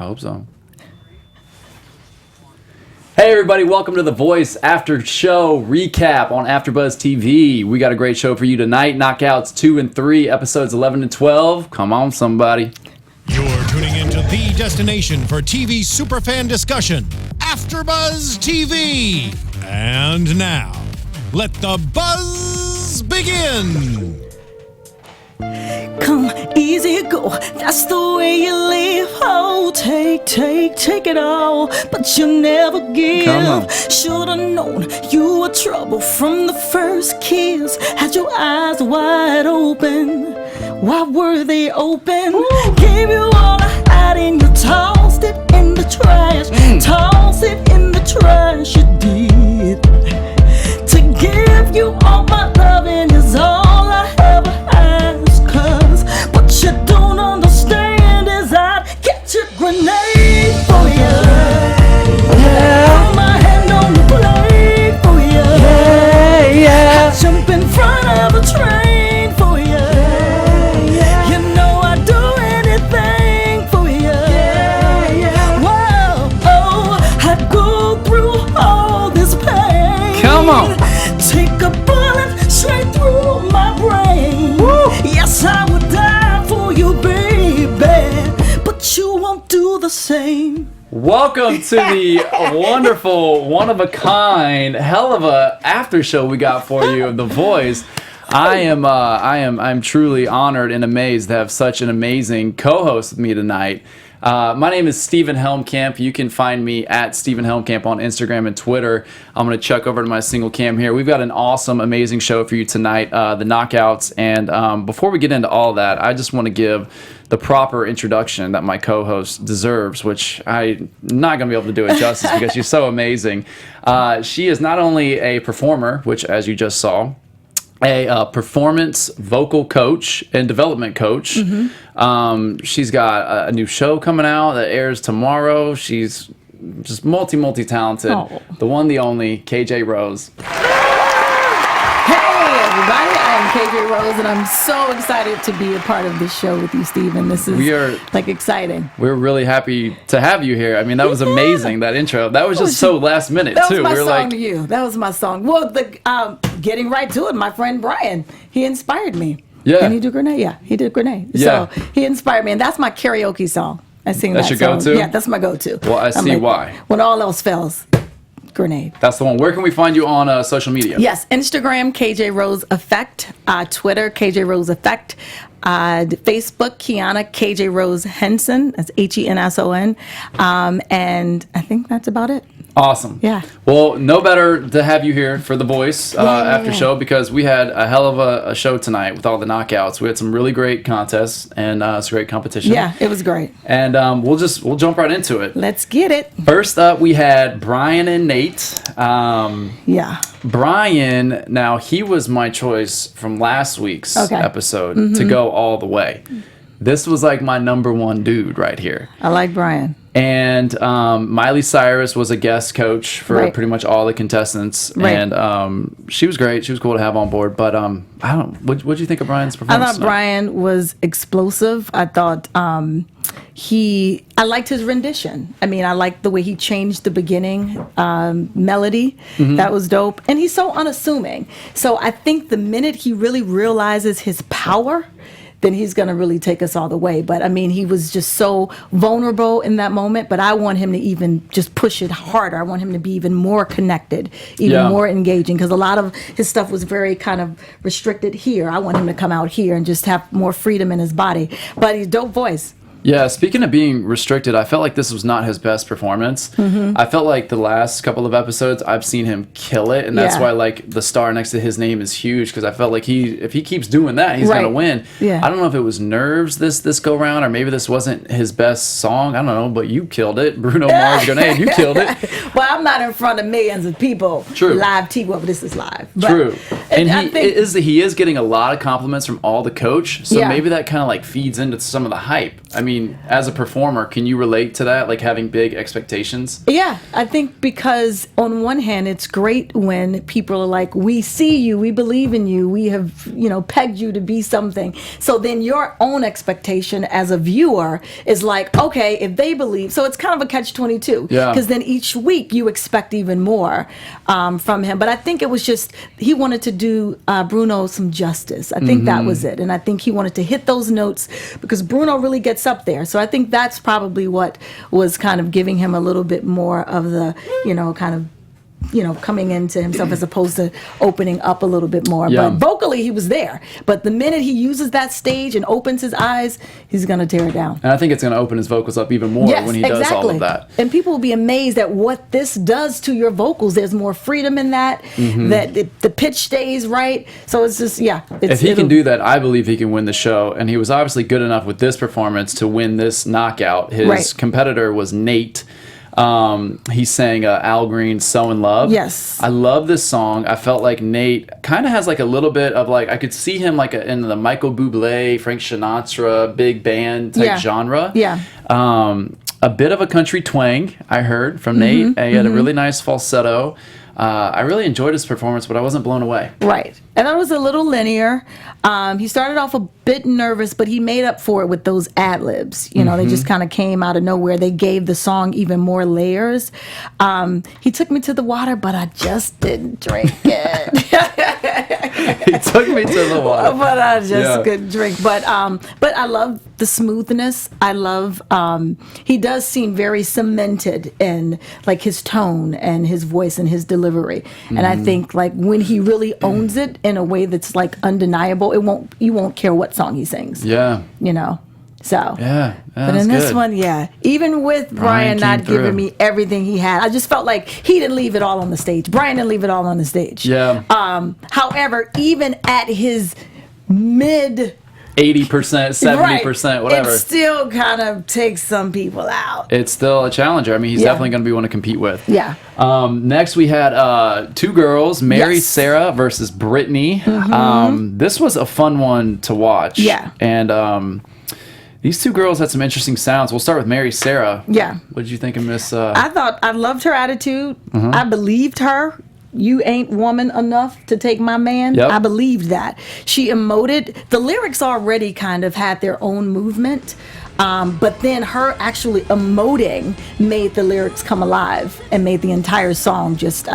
hope so. Hey everybody, welcome to The Voice After Show Recap on AFTERBUZZ TV. We got a great show for you tonight. Knockouts 2 and 3, episodes 11 and 12. Come on, somebody. You're tuning into the destination for TV superfan discussion, AFTERBUZZ TV. And now, let the buzz begin. Come, easy go, that's the way you live. Oh, take it all, but you never give. Should've known you were trouble from the first kiss. Had your eyes wide open, why were they open? Ooh. Gave you all I had and you tossed it in the trash. Tossed it in the trash, you did. To give you all my loving is all I ever ask. Cause what you don't understand is I'd get your grenade for you. Yeah. Put my hand on the blade for you. Yeah, yeah. I'd jump in front of a train for you. Yeah. You know I'd do anything for you. Yeah, yeah. Whoa, oh, I'd go through all this pain. Come on. Take a bullet straight through my brain. Woo. Yes, I would die for you, baby, but you won't do the same. Welcome to the wonderful, one-of-a-kind, hell of a after show we got for you of The Voice. I'm truly honored and amazed to have such an amazing co-host with me tonight. My name is Steven Helmkamp. You can find me at Steven Helmkamp on Instagram and Twitter. I'm going to chuck over to my single cam here. We've got an awesome, amazing show for you tonight, the Knockouts. And before we get into all that, I just want to give the proper introduction that my co-host deserves, which I'm not going to be able to do it justice because she's so amazing. She is not only a performer, which as you just saw, a performance vocal coach and development coach. She's got a new show coming out that airs tomorrow. She's just multi-talented. Oh. The one, the only, KJ Rose. Hey everybody, I'm KJ Rose and I'm so excited to be a part of this show with you, Steven. This is exciting. We're really happy to have you here. I mean, that was amazing, that intro. That was just so last minute too. That was my song to you. That was my song. Well, getting right to it, my friend Brian, he inspired me. Yeah. Can he do Grenade? Yeah, he did Grenade. Yeah. So he inspired me, and that's my karaoke song. I sing that That's song. your go-to? Yeah, that's my go-to. Well, I see why. When all else fails, Grenade. That's the one. Where can we find you on social media? Yes, Instagram, KJ Rose Effect. Twitter, KJ Rose Effect. Facebook, Kiana KJ Rose Henson. That's Henson. And I think that's about it. Awesome. Yeah. Well, no better to have you here for The Voice after show, because we had a hell of a show tonight with all the knockouts. We had some really great contests and some great competition. Yeah, it was great. And we'll jump right into it. Let's get it. First up, we had Brian and Nate. Yeah. Brian, now he was my choice from last week's episode to go all the way. This was like my number one dude right here. I like Brian. And Miley Cyrus was a guest coach for pretty much all the contestants, and she was great. She was cool to have on board. But I don't. What'd you think of Brian's performance? I thought Brian was explosive. I thought I liked his rendition. I mean, I liked the way he changed the beginning melody. That was dope. And he's so unassuming. So I think the minute he really realizes his power, then he's going to really take us all the way. But I mean, he was just so vulnerable in that moment, but I want him to even just push it harder. I want him to be even more connected, even more engaging, because a lot of his stuff was very kind of restricted here. I want him to come out here and just have more freedom in his body. But he's a dope voice. Yeah, speaking of being restricted, I felt like this was not his best performance. I felt like the last couple of episodes, I've seen him kill it, and that's why like the star next to his name is huge, because I felt like if he keeps doing that, he's gonna win. Yeah. I don't know if it was nerves this go round, or maybe this wasn't his best song. I don't know, but you killed it, Bruno Mars Grenade. You killed it. Well, I'm not in front of millions of people. True. Live TV. Well, this is live. But True. And I think he is getting a lot of compliments from all the coach, so Yeah. maybe that kind of like feeds into some of the hype. I mean, as a performer, can you relate to that, like having big expectations? Yeah, I think because on one hand, it's great when people are like, we see you, we believe in you, we have, pegged you to be something. So then your own expectation as a viewer is like, okay, if they believe, so it's kind of a catch-22. Yeah. Because then each week you expect even more from him. But I think it was just, he wanted to do Bruno some justice. I think that was it. And I think he wanted to hit those notes because Bruno really gets up there. So I think that's probably what was kind of giving him a little bit more of the, coming into himself as opposed to opening up a little bit more. Yeah. But vocally, he was there. But the minute he uses that stage and opens his eyes, he's going to tear it down. And I think it's going to open his vocals up even more when he does all of that. And people will be amazed at what this does to your vocals. There's more freedom in that, that the pitch stays right. So it's just, If he can do that, I believe he can win the show. And he was obviously good enough with this performance to win this knockout. His competitor was Nate. He sang Al Green's So in Love. Yes. I love this song. I felt like Nate kind of has like a little bit of like, I could see him like in the Michael Bublé, Frank Sinatra, big band type genre. Yeah. A bit of a country twang, I heard from Nate. He had a really nice falsetto. I really enjoyed his performance, but I wasn't blown away. Right. And that was a little linear. He started off a bit nervous, but he made up for it with those ad-libs. They just kind of came out of nowhere. They gave the song even more layers. He took me to the water, but I just didn't drink it. He took me to the water. But I just couldn't drink. But I love the smoothness. I love, he does seem very cemented in like his tone and his voice and his delivery. And I think like when he really owns it in a way that's like undeniable, you won't care what song he sings. Yeah. So Yeah. but in this one, even with Brian not came through. giving me everything he had, I just felt like he didn't leave it all on the stage. Brian didn't leave it all on the stage. Yeah. However, even at his mid 80%, 70%, whatever. it still kind of takes some people out. It's still a challenger. I mean, he's definitely going to be one to compete with. Yeah. Next, we had two girls, Mary Sarah versus Brittany. This was a fun one to watch. Yeah. And these two girls had some interesting sounds. We'll start with Mary Sarah. Yeah. What did you think of Miss? I loved her attitude. I believed her. You ain't woman enough to take my man. Yep. I believed that. She emoted. The lyrics already kind of had their own movement. But then her actually emoting made the lyrics come alive and made the entire song just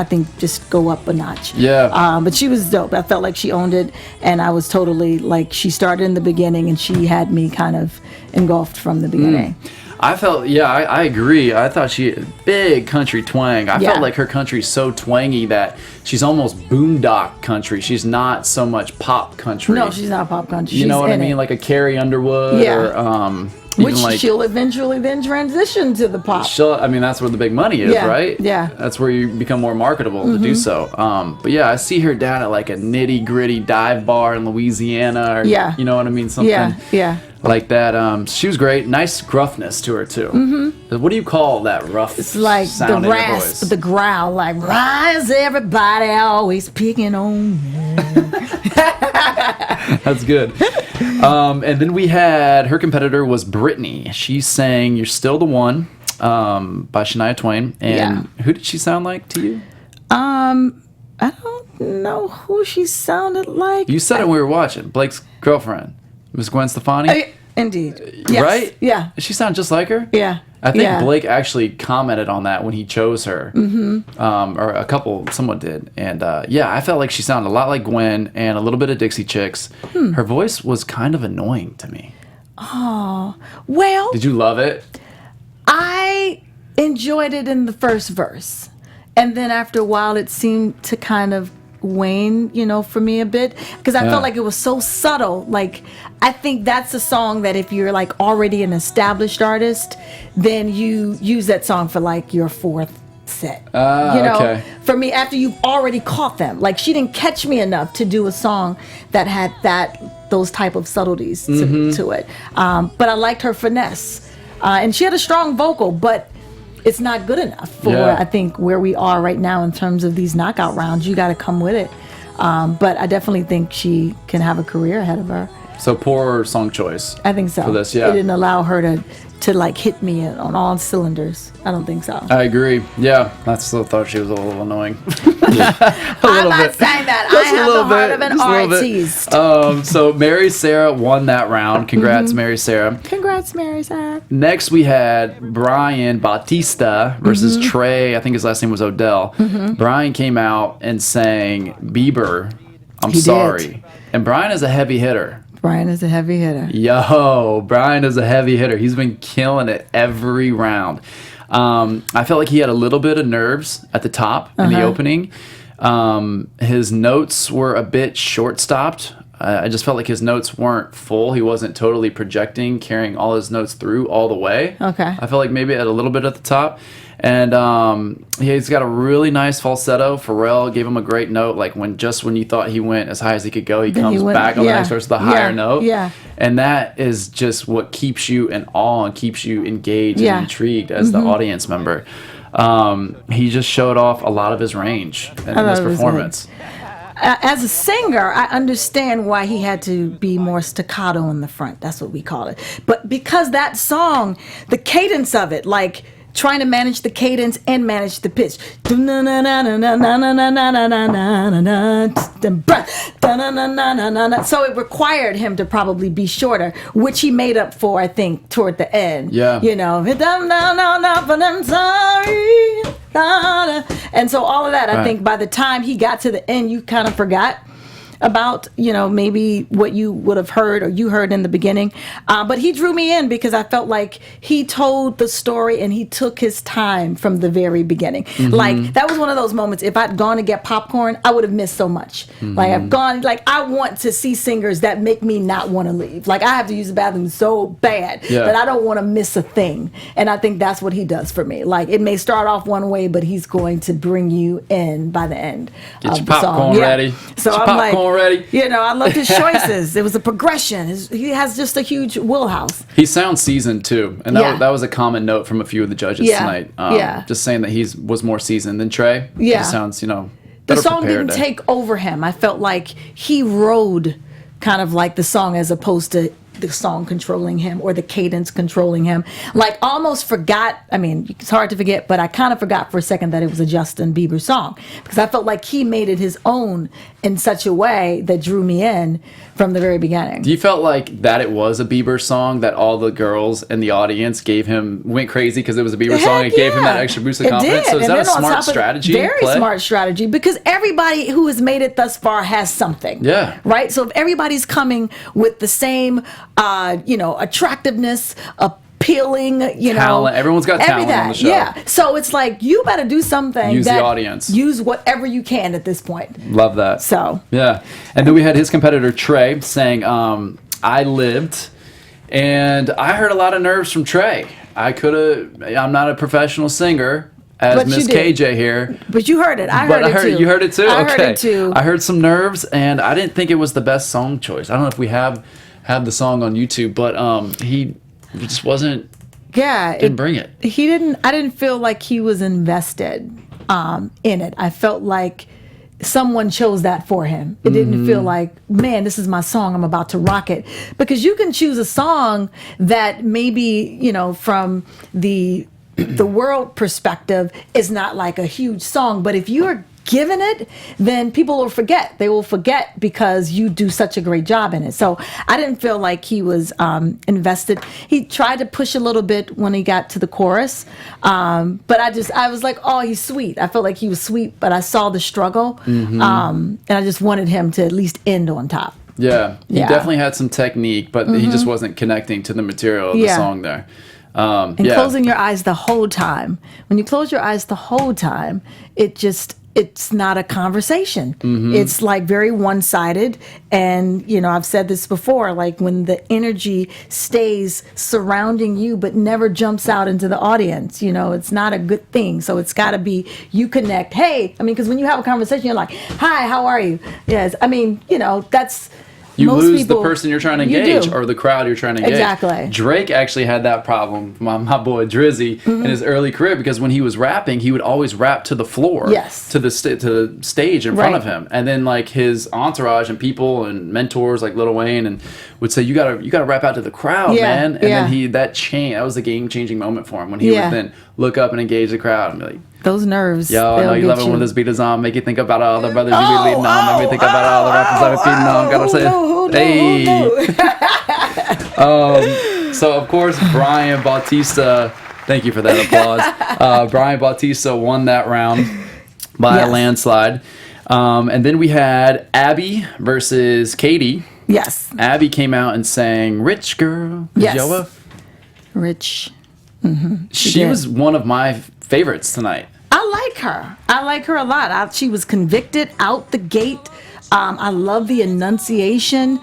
go up a notch. Yeah. But she was dope. I felt like she owned it, and I was totally like, she started in the beginning and she had me kind of engulfed from the beginning. I felt, I agree. I thought she had big country twang. I felt like her country's so twangy that she's almost boondock country. She's not so much pop country. No, she's not pop country. You She's know what I in mean? it. Like a Carrie Underwood or Which even like, she'll eventually then transition to the pop. I mean, that's where the big money is, right? Yeah. That's where you become more marketable to do so. But yeah, I see her down at like a nitty gritty dive bar in Louisiana, or you know what I mean, something like that. She was great. Nice gruffness to her too. What do you call that rough? It's like sound the in your rasp, voice? the growl, like rise, everybody always picking on me. That's good. And then we had her competitor was Brittany. She sang "You're Still the One" by Shania Twain. And who did she sound like to you? I don't know who she sounded like. You said it when we were watching. Blake's girlfriend, Miss Gwen Stefani. Indeed. Yes. Right? Yeah. She sound just like her? Yeah. I think Blake actually commented on that when he chose her. Or someone did. And I felt like she sounded a lot like Gwen and a little bit of Dixie Chicks. Her voice was kind of annoying to me. Oh, well. Did you love it? I enjoyed it in the first verse. And then after a while, it seemed to kind of wane, for me a bit. Because I felt like it was so subtle. Like, I think that's a song that if you're like already an established artist, then you use that song for like your fourth set. Okay. For me, after you've already caught them. Like, she didn't catch me enough to do a song that had those type of subtleties to it. But I liked her finesse. And she had a strong vocal, but it's not good enough for, I think, where we are right now in terms of these knockout rounds. You got to come with it. But I definitely think she can have a career ahead of her. So poor song choice. I think so. For this, yeah. It didn't allow her to like hit me on all cylinders. I don't think so. I agree. Yeah, I still thought she was a little annoying. I'm not saying that. I have the heart of an artist. So Mary Sarah won that round. Congrats, Mary Sarah. Congrats, Mary Sarah. Next, we had Brian Bautista versus Trey. I think his last name was Odell. Brian came out and sang Bieber, I'm Sorry. Did. And Brian is a heavy hitter. Brian is a heavy hitter. Yo, Brian is a heavy hitter. He's been killing it every round. I felt like he had a little bit of nerves at the top in the opening. His notes were a bit short-stopped. I just felt like his notes weren't full. He wasn't totally projecting, carrying all his notes through all the way. Okay. I felt like maybe at a little bit at the top. And he's got a really nice falsetto. Pharrell gave him a great note. Like when you thought he went as high as he could go, he comes back on the next verse with a higher note. Yeah. And that is just what keeps you in awe and keeps you engaged and intrigued as the audience member. He just showed off a lot of his range in this performance. As a singer, I understand why he had to be more staccato in the front. That's what we call it. But because that song, the cadence of it, like trying to manage the cadence and manage the pitch. So it required him to probably be shorter, which he made up for, I think, toward the end. Yeah. You know, but I'm sorry. And so all of that, I think by the time he got to the end, you kind of forgot about, maybe what you would have heard or you heard in the beginning. But he drew me in because I felt like he told the story and he took his time from the very beginning. Like, that was one of those moments, if I'd gone to get popcorn, I would have missed so much. Like, I want to see singers that make me not want to leave. Like, I have to use the bathroom so bad that I don't want to miss a thing. And I think that's what he does for me. Like, it may start off one way, but he's going to bring you in by the end. Get your popcorn ready. So I'm like, already. I loved his choices. It was a progression. He has just a huge wheelhouse. He sounds seasoned too, and that was a common note from a few of the judges tonight. Just saying that he was more seasoned than Trey. He sounds, the song didn't take over him. I felt like he rode kind of like the song as opposed to the song controlling him or the cadence controlling him. Like, almost forgot, I mean, it's hard to forget, but I kind of forgot for a second that it was a Justin Bieber song because I felt like he made it his own in such a way that drew me in from the very beginning. Do you felt like that it was a Bieber song, that all the girls in the audience went crazy because it was a Bieber song and gave him that extra boost of confidence? So is that a smart strategy? Very smart strategy, because everybody who has made it thus far has something. Yeah. Right? So if everybody's coming with the same, attractiveness, appealing, talent. Everyone's got talent on the show. Yeah. So it's like, you better do something. Use the audience. Use whatever you can at this point. Love that. So. Yeah. And then we had his competitor, Trey, saying, I lived. And I heard a lot of nerves from Trey. I'm not a professional singer, as Miss KJ here. But you heard it. I heard it too. You heard it too? I heard it too. I heard some nerves, and I didn't think it was the best song choice. I don't know if we have the song on YouTube, but he just wasn't. Yeah, didn't bring it. He didn't. I didn't feel like he was invested in it. I felt like someone chose that for him. It didn't feel like, man, this is my song, I'm about to rock it. Because you can choose a song that maybe, from the world perspective is not like a huge song, but if you're given it, then people will forget. They will forget because you do such a great job in it. So I didn't feel like he was invested. He tried to push a little bit when he got to the chorus, but I was like, oh, he's sweet. I felt like he was sweet, but I saw the struggle, and I just wanted him to at least end on top. Yeah, he definitely had some technique, but he just wasn't connecting to the material of the song there. And closing your eyes the whole time. When you close your eyes the whole time, it's not a conversation. It's like very one-sided. And, I've said this before, like when the energy stays surrounding you but never jumps out into the audience, it's not a good thing. So it's got to be, you connect. Hey, because when you have a conversation, you're like, hi, how are you? Yes. That's You Most lose people, the person you're trying to you engage do. or the crowd you're trying to engage. Exactly. Drake actually had that problem, my boy Drizzy, in his early career, because when he was rapping, he would always rap to the floor, Yes. to the stage in front Right. of him, and then like his entourage and people and mentors like Lil Wayne and would say, you gotta rap out to the crowd, Yeah, man. And yeah. then that was a game changing moment for him when he Yeah. would then look up and engage the crowd and be like, Those nerves. yo, I know they'll you get love it when this beat is on. Make you think about all the brothers you Oh, be leading on. Make me think about all the rappers I've been feeding on. Gotta say, hey. So of course Brian Bautista. Thank you for that applause. Brian Bautista won that round by a Yes. landslide. And then we had Abby versus Katie. Yes. Abby came out and sang "Rich Girl." Yes. Yoa. Rich. She did. was one of my favorites tonight. I like her. I like her a lot. She was convicted out the gate. I love the enunciation.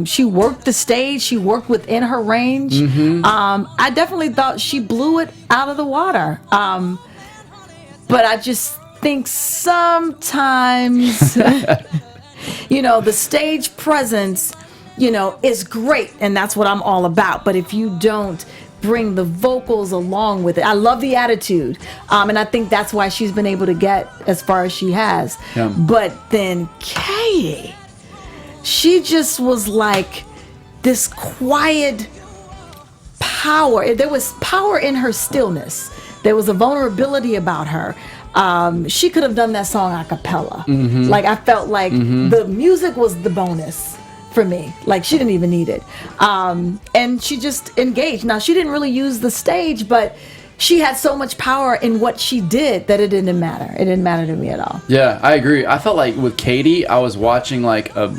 She worked the stage. She worked within her range. I definitely thought she blew it out of the water. But I just think sometimes, the stage presence, is great. And that's what I'm all about. But if you don't bring the vocals along with it. I love the attitude. And I think that's why she's been able to get as far as she has. Yeah. But then Katie, she just was like this quiet power. There was power in her stillness. There was a vulnerability about her. She could have done that song a cappella. Like, I felt like the music was the bonus for me. Like, she didn't even need it. And she just engaged. Now, she didn't really use the stage, but she had so much power in what she did that it didn't matter. It didn't matter to me at all. Yeah, I agree. I felt like with Katie, I was watching like a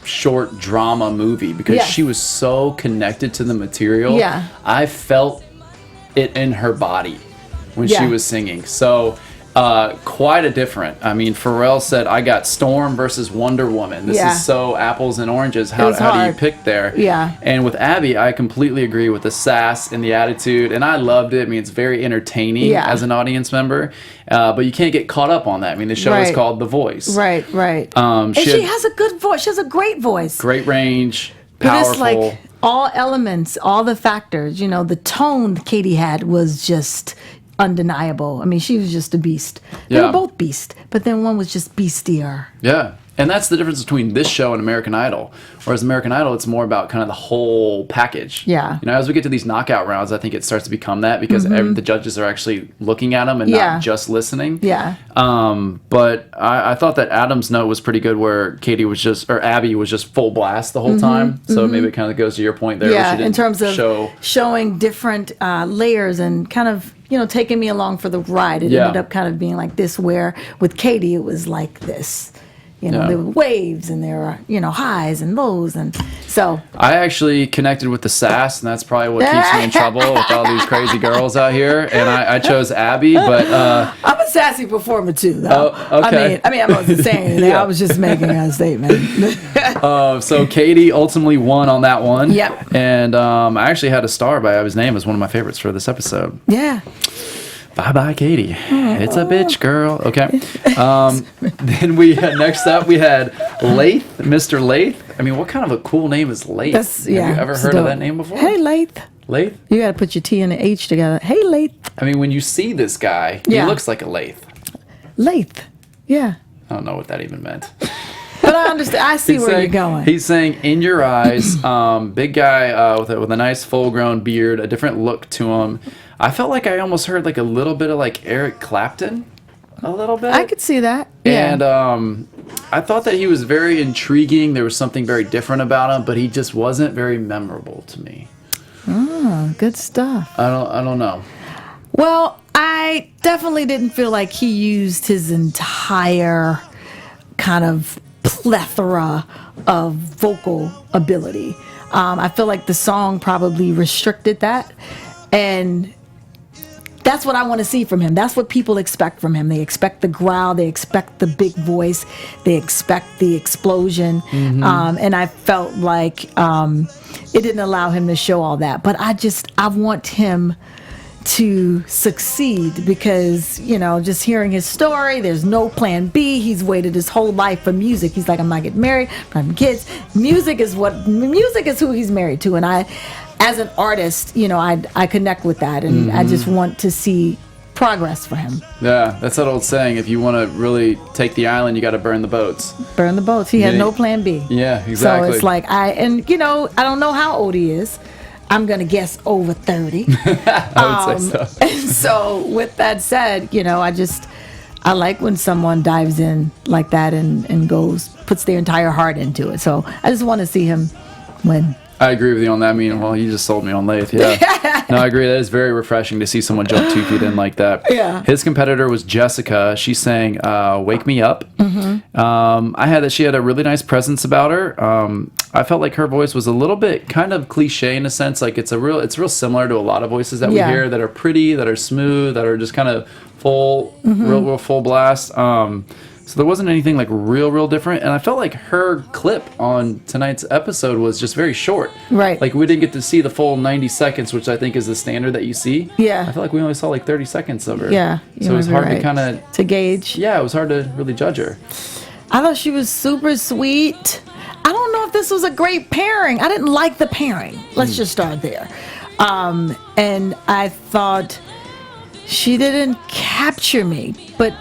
short drama movie because Yes. she was so connected to the material. Yeah. I felt it in her body when she Yeah. was singing. So quite a different. I mean, Pharrell said, I got Storm versus Wonder Woman. This Yeah. is so apples and oranges. How was do you hard. pick there? Yeah. And with Abby, I completely agree with the sass and the attitude, and I loved it. I mean, it's very entertaining Yeah. as an audience member, but you can't get caught up on that. I mean, the show is Right. called The Voice. Right. And She she had has a good voice. She has a great voice. great range, But powerful. it's like all elements, all the factors, the tone Katie had was just undeniable. I mean, she was just a beast. They Yeah. were both beast, but then one was just beastier. Yeah. And that's the difference between this show and American Idol. Whereas American Idol, it's more about kind of the whole package. Yeah. As we get to these knockout rounds, I think it starts to become that because the judges are actually looking at them and Yeah. not just listening. Yeah. But I thought that Adam's note was pretty good where Abby was just full blast the whole time. So maybe it kind of goes to your point there. where she Yeah, in didn't terms of show. showing different layers and kind of, taking me along for the ride. It Yeah. ended up kind of being like this, where with Katie, it was like this. Yeah. There were waves and there were, highs and lows. And so, I actually connected with the sass, and that's probably what keeps me in trouble with all these crazy girls out here. And I chose Abby, but I'm a sassy performer too, though. Oh, okay. I wasn't saying anything. Yeah. I was just making a statement. so Katie ultimately won on that one. Yep. And I actually had a star by Abby's name as one of my favorites for this episode. Yeah. Bye bye, Katie. It's a bitch, girl. Okay. Then next up we had Lath, Mr. Lath. I mean, what kind of a cool name is Lath? Have you ever it's heard of dope. that name before? Hey, Lath. Lath? You got to put your T and the H together. Hey, Lath. I mean, when you see this guy, he Yeah. looks like a Lath. Lath. Yeah. I don't know what that even meant. But I understand. I see where you're going. He's saying "In Your Eyes." Big guy with a nice full-grown beard, a different look to him. I felt like I almost heard like a little bit of like Eric Clapton, a little bit. I could see that. Yeah. And I thought that he was very intriguing. There was something very different about him, but he just wasn't very memorable to me. Oh, good stuff. I don't know. Well, I definitely didn't feel like he used his entire kind of plethora of vocal ability. I feel like the song probably restricted that. And that's what I want to see from him. That's what people expect from him. They expect the growl. They expect the big voice. They expect the explosion. And I felt like it didn't allow him to show all that. But I want him to succeed because, you know, just hearing his story, there's no plan B. He's waited his whole life for music. He's like, I'm not getting married, I'm not having kids. Music is who he's married to. And I, as an artist, you know, I connect with that, and I just want to see progress for him. Yeah, that's that old saying, if you want to really take the island, you got to burn the boats. Burn the boats. He had no plan B. Yeah, exactly. So it's like, you know, I don't know how old he is. I'm going to guess over 30. I would say so. And so with that said, you know, I like when someone dives in like that and puts their entire heart into it. So I just want to see him win. I agree with you on that. I mean, well, you just sold me on Lath. Yeah. No, I agree. That is very refreshing to see someone jump 2 feet in like that. Yeah. His competitor was Jessica. She sang "Wake Me Up." She had a really nice presence about her. I felt like her voice was a little bit kind of cliche in a sense. Like it's real similar to a lot of voices that we hear that are pretty, that are smooth, that are just kind of full, real full blast. So there wasn't anything like real different, and I felt like her clip on tonight's episode was just very short. Right. Like we didn't get to see the full 90 seconds, which I think is the standard that you see. Yeah. I feel like we only saw like 30 seconds of her. Yeah. So it was hard to kind of gauge. Yeah, it was hard to really judge her. I thought she was super sweet. I don't know if this was a great pairing. I didn't like the pairing. Let's just start there. And I thought she didn't capture me, but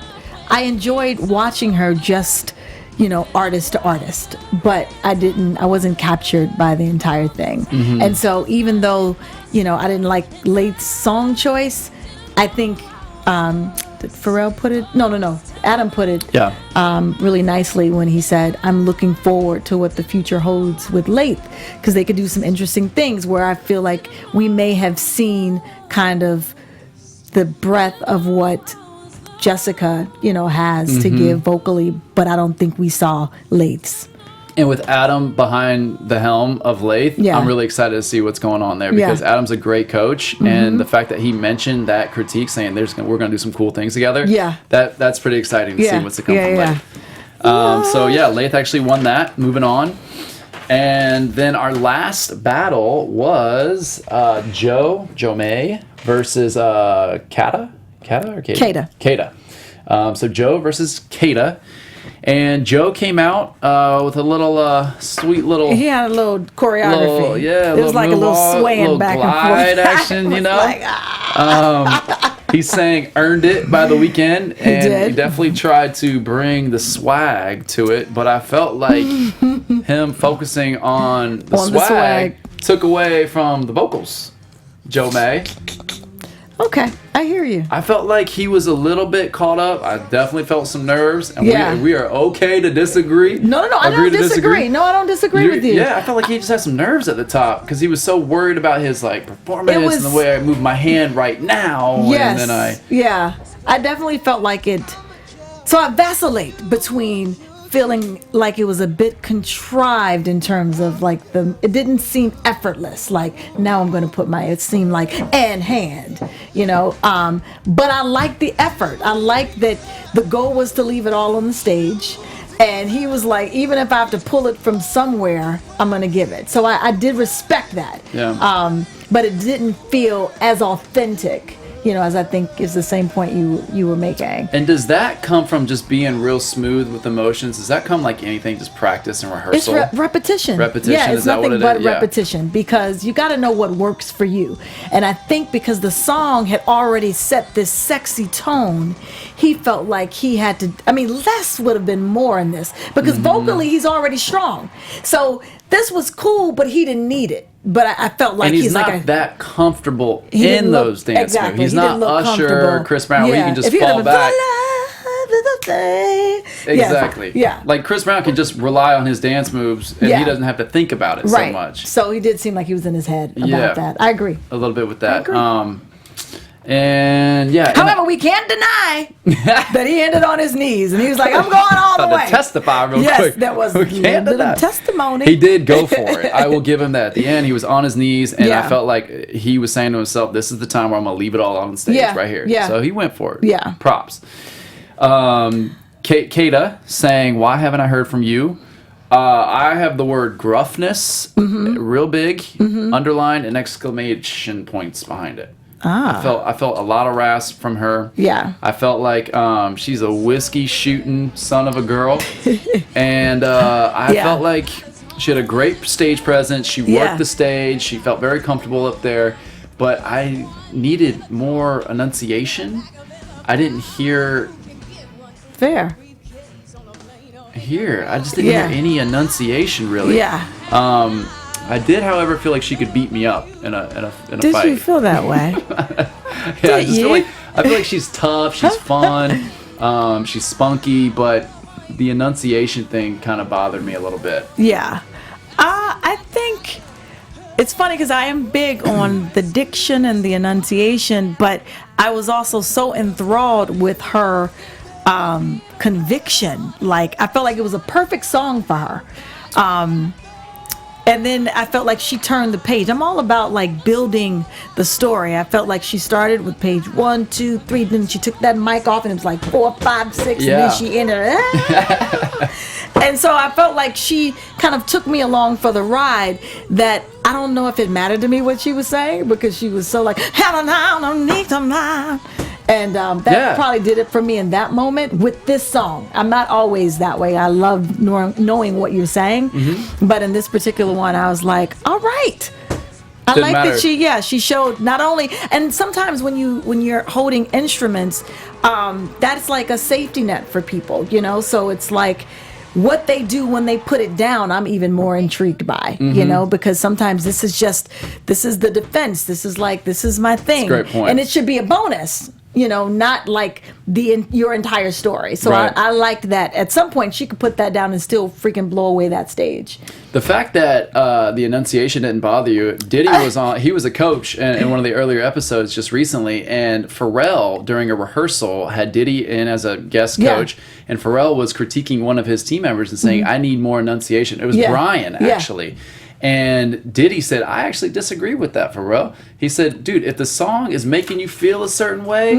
I enjoyed watching her just, you know, artist to artist, but I wasn't captured by the entire thing. And so even though, you know, I didn't like Lath's song choice, I think, did Pharrell put it? No. Adam put it really nicely when he said, I'm looking forward to what the future holds with Lath, because they could do some interesting things where I feel like we may have seen kind of the breadth of what Jessica, you know, has to give vocally, but I don't think we saw Lath's. And with Adam behind the helm of Lath, I'm really excited to see what's going on there, because Adam's a great coach, and the fact that he mentioned that critique, saying we're going to do some cool things together, that's pretty exciting to see what's to come from Lath. So Lath actually won that. Moving on. And then our last battle was Joe May versus Kata or Kata? Kata. So Joe versus Kata. And Joe came out with a little sweet little... He had a little choreography. It was like a little swaying back and forth. Glide action, you know? Like, he sang Earned It by The Weeknd, and he definitely tried to bring the swag to it, but I felt like him focusing on the swag took away from the vocals. Joe May. Okay, I hear you. I felt like he was a little bit caught up. I definitely felt some nerves, and we are okay to disagree. No, I don't disagree. No, I don't disagree with you. Yeah, I felt like he just had some nerves at the top because he was so worried about his like performance and the way I move my hand right now. Yes. And then I definitely felt like it. So I vacillate between feeling like it was a bit contrived in terms of like it didn't seem effortless, like now I'm going to put it seemed like and hand, you know, but I liked the effort. I liked that the goal was to leave it all on the stage, and he was like, even if I have to pull it from somewhere, I'm going to give it. So I did respect that. But it didn't feel as authentic, you know, as I think is the same point you were making. And does that come from just being real smooth with emotions? Does that come like anything, just practice and rehearsal? It's repetition. Repetition, yeah, it's is that nothing what it but is? Yeah. repetition, because you got to know what works for you. And I think because the song had already set this sexy tone, he felt like he had to, I mean, less would have been more in this, because vocally he's already strong. So this was cool, but he didn't need it. But I felt like he's not like that comfortable in those dance moves. He's not Usher, Chris Brown, where you can just fall back. Exactly. Yeah. Like Chris Brown can just rely on his dance moves, and he doesn't have to think about it so much. So he did seem like he was in his head about that. I agree. A little bit with that. However, we can't deny that he ended on his knees, and he was like, "I'm going all the way." To testify real quick. Yes, that was a little bit of testimony. He did go for it. I will give him that. At the end, he was on his knees, and I felt like he was saying to himself, "This is the time where I'm going to leave it all on the stage right here." Yeah. So he went for it. Yeah. Props. Kata saying, "Why haven't I heard from you?" I have the word gruffness real big, underlined, and exclamation points behind it. I felt a lot of rasp from her. Yeah. I felt like she's a whiskey shooting son of a girl, and I felt like she had a great stage presence. She worked the stage. She felt very comfortable up there, but I needed more enunciation. I didn't hear. Fair. I just didn't hear any enunciation really. Yeah. I did, however, feel like she could beat me up in a fight. Did you feel that way? Yeah, I feel like she's tough, she's fun, she's spunky, but the enunciation thing kind of bothered me a little bit. Yeah. I think it's funny because I am big on the diction and the enunciation, but I was also so enthralled with her conviction. Like, I felt like it was a perfect song for her. And then I felt like she turned the page. I'm all about like building the story. I felt like she started with page 1, 2, 3. Then she took that mic off and it was like 4, 5, 6. And then she ended. And so I felt like she kind of took me along for the ride. That I don't know if it mattered to me what she was saying, because she was so like, and that probably did it for me in that moment with this song. I'm not always that way. I love knowing what you're saying. But in this particular one, I was like, all right. I like that she showed not only, and sometimes when you're holding instruments, that's like a safety net for people, you know? So it's like, what they do when they put it down, I'm even more intrigued by, you know, because sometimes this is the defense. This is my thing. That's a great point. And it should be a bonus, you know, not like your entire story. So I liked that at some point she could put that down and still freaking blow away that stage. The fact that the enunciation didn't bother you, Diddy he was a coach in one of the earlier episodes just recently, and Pharrell during a rehearsal had Diddy in as a guest coach, and Pharrell was critiquing one of his team members and saying, I need more enunciation. It was Brian, actually. And Diddy said, I actually disagree with that, Pharrell. He said, dude, if the song is making you feel a certain way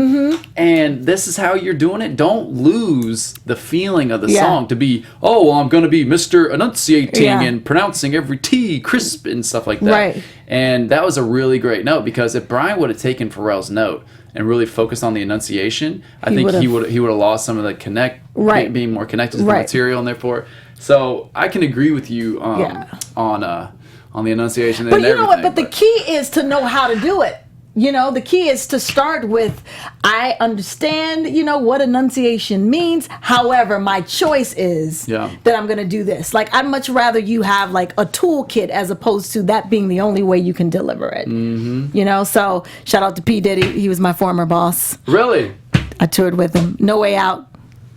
and this is how you're doing it, don't lose the feeling of the song to be, I'm going to be Mr. Enunciating and pronouncing every T crisp and stuff like that. Right. And that was a really great note, because if Brian would have taken Pharrell's note and really focused on the enunciation, I think he would have lost some of the being more connected to the material, and therefore. So I can agree with you on the enunciation. But you know what? But the key is to know how to do it. You know, the key is to start with, I understand, you know, what enunciation means. However, my choice is that I'm going to do this. Like, I'd much rather you have like a toolkit as opposed to that being the only way you can deliver it. You know, so shout out to P. Diddy. He was my former boss. Really? I toured with him. No Way Out.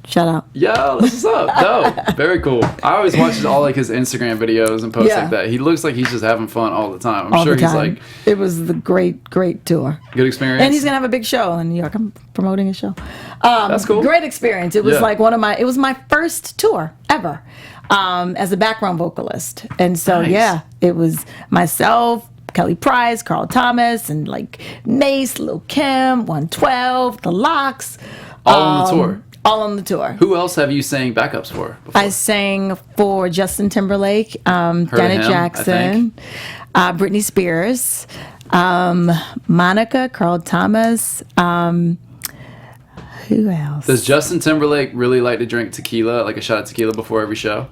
Shout out. Yo, this is up. Dope. Very cool. I always watch all like his Instagram videos and posts like that. He looks like he's just having fun all the time. I'm sure he's like. It was the great tour. Good experience. And he's gonna have a big show in New York. I'm promoting his show. That's cool. Great experience. It was like it was my first tour ever as a background vocalist. And so it was myself, Kelly Price, Carl Thomas, and like Mace, Lil Kim, 112, The Lox. All on the tour. All on the tour. Who else have you sang backups for before? I sang for Justin Timberlake, Janet Jackson, Britney Spears, Monica, Carl Thomas. Who else? Does Justin Timberlake really like to drink tequila, like a shot of tequila before every show?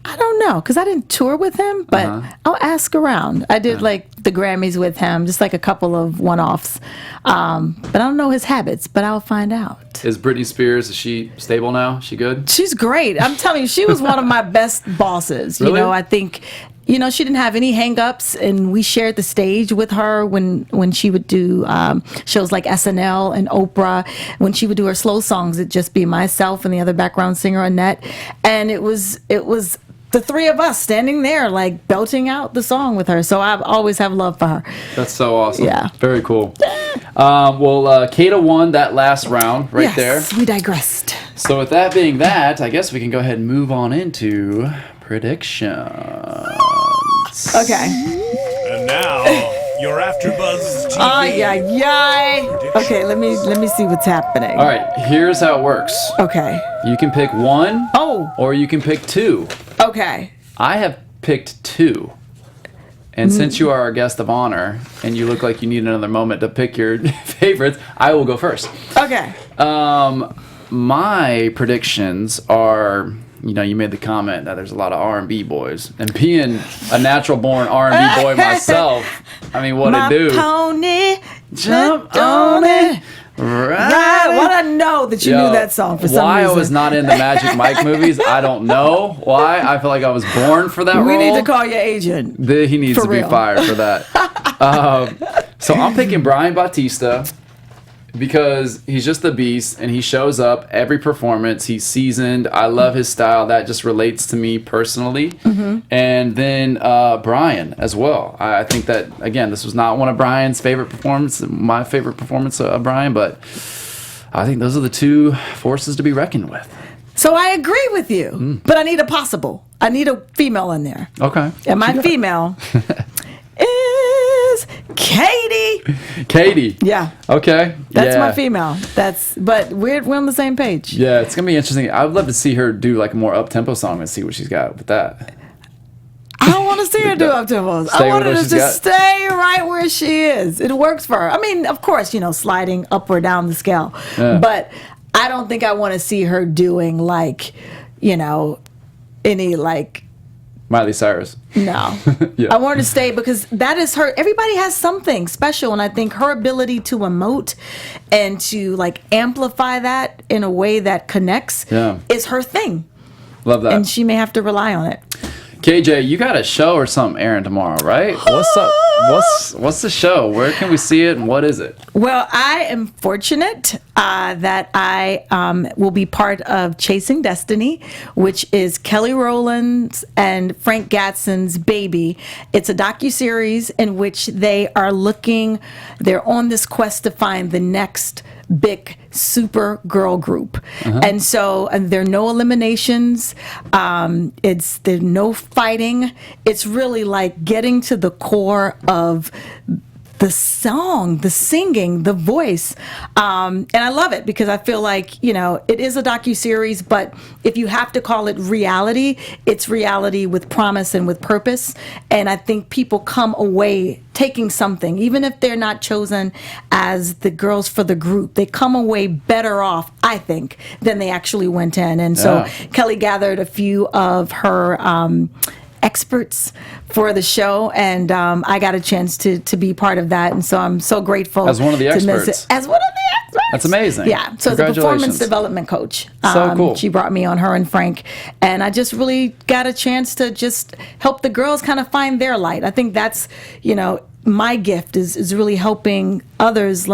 I don't know, because I didn't tour with him, but I'll ask around. I did like the Grammys with him, just like a couple of one-offs. But I don't know his habits, but I'll find out. Is Britney Spears, is she stable now? She good? She's great. I'm telling you, she was one of my best bosses. Really? You know, I think, you know, she didn't have any hang-ups, and we shared the stage with her when she would do shows like SNL and Oprah. When she would do her slow songs, it'd just be myself and the other background singer, Annette. And it was the three of us standing there, like, belting out the song with her. So I always have love for her. That's so awesome. Yeah. Very cool. Well, Kata won that last round there. Yes, we digressed. So with that being that, I guess we can go ahead and move on into predictions. Okay. And now, your AFTERBUZZ TV. Okay, let me see what's happening. All right, here's how it works. Okay. You can pick one. Oh. Or you can pick two. Okay. I have picked two. And since you are our guest of honor and you look like you need another moment to pick your favorites, I will go first. Okay. My predictions are, you made the comment that there's a lot of R&B boys. And being a natural-born R&B boy myself, I mean, what My it do? pony, Jump on it. Right. Well, I know that you knew that song for some reason. Why I was not in the Magic Mike movies, I don't know. Why? I feel like I was born for that role. We need to call your agent. He needs to be fired for that. So I'm picking Brian Bautista because he's just the beast and he shows up every performance. He's seasoned. I love his style. That just relates to me personally. Mm-hmm. And then Brian as well. I think that, again, this was not one of Brian's favorite performances, my favorite performance of Brian, but I think those are the two forces to be reckoned with. So I agree with you, but I need a possible. I need a female in there. Okay. And my female is Katie. Katie. Yeah. Okay. That's my female. But we're on the same page. Yeah, it's gonna be interesting. I would love to see her do like a more up-tempo song and see what she's got with that. I don't want to see her do up-tempos. I want her to just stay right where she is. It works for her. I mean, of course, sliding up or down the scale. Yeah. But I don't think I want to see her doing any Miley Cyrus. No. Yeah. I want her to stay because that is her. Everybody has something special, and I think her ability to emote and to amplify that in a way that connects is her thing. Love that. And she may have to rely on it. KJ, you got a show or something airing tomorrow, right? What's up? What's the show? Where can we see it and what is it? Well, I am fortunate that I will be part of Chasing Destiny, which is Kelly Rowland's and Frank Gadsden's baby. It's a docuseries in which they're on this quest to find the next big super girl group. And so there are no eliminations. There's no fighting. It's really like getting to the core of the song, the singing, the voice. And I love it because I feel like, it is a docuseries, but if you have to call it reality, it's reality with promise and with purpose. And I think people come away taking something, even if they're not chosen as the girls for the group, they come away better off, I think, than they actually went in. And so Kelly gathered a few of her experts for the show, and I got a chance to be part of that, and so I'm so grateful as one of the experts. As one of the experts. That's amazing. Yeah. So as a performance development coach. So cool. She brought me on, her and Frank, and I just really got a chance to just help the girls kind of find their light. I think that's, my gift is really helping others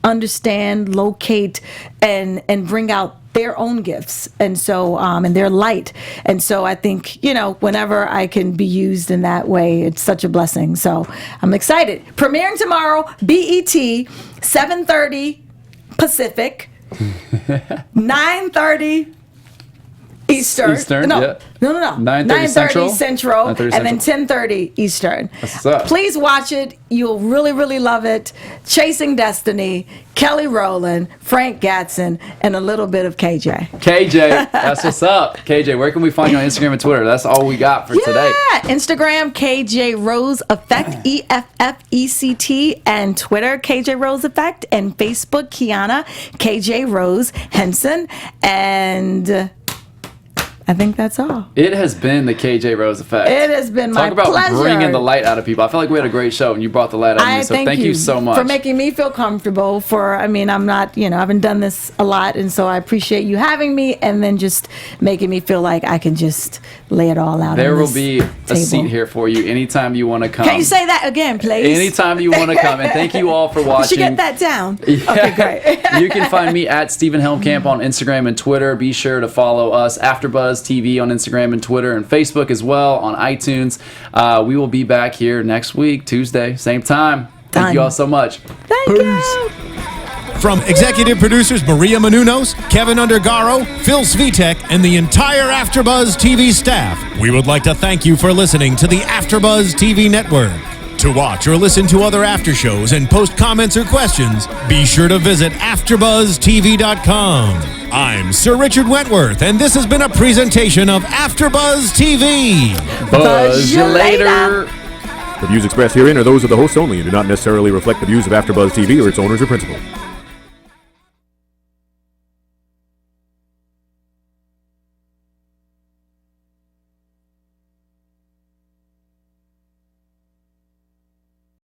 understand, locate, and bring out their own gifts, and so and their light. And so I think whenever I can be used in that way, it's such a blessing. So I'm excited. Premiering tomorrow, BET, 7:30 Pacific, 9:30 Eastern. No. 9:30 Central, and then 10:30 Eastern. Please watch it. You'll really, really love it. Chasing Destiny, Kelly Rowland, Frank Gadsden, and a little bit of KJ. KJ, that's what's up. KJ, where can we find you on Instagram and Twitter? That's all we got for today. Instagram, KJ Rose Effect, EFFECT, and Twitter, KJ Rose Effect, and Facebook, Kiana, KJ Rose Henson, and I think that's all. It has been the KJ Rose Effect. It has been my pleasure. Talk about bringing the light out of people. I feel like we had a great show, and you brought the light out of me. So thank you so much for making me feel comfortable. I'm not, I haven't done this a lot, and so I appreciate you having me, and then just making me feel like I can just lay it all out. There will be a seat here for you anytime you want to come. Can you say that again, please? Anytime you want to come, and thank you all for watching. You should get that down. Yeah. Okay, great. You can find me at Steven Helmkamp on Instagram and Twitter. Be sure to follow us, AfterBuzz TV, on Instagram and Twitter and Facebook as well, on iTunes. We will be back here next week, Tuesday, same time. Thank you all so much. Thank you. From executive producers Maria Menounos, Kevin Undergaro, Phil Svitek, and the entire AfterBuzz TV staff, we would like to thank you for listening to the AfterBuzz TV network. To watch or listen to other after shows and post comments or questions, be sure to visit AfterBuzzTV.com. I'm Sir Richard Wentworth, and this has been a presentation of AfterBuzz TV. Buzz you later. The views expressed herein are those of the hosts only and do not necessarily reflect the views of AfterBuzz TV or its owners or principals.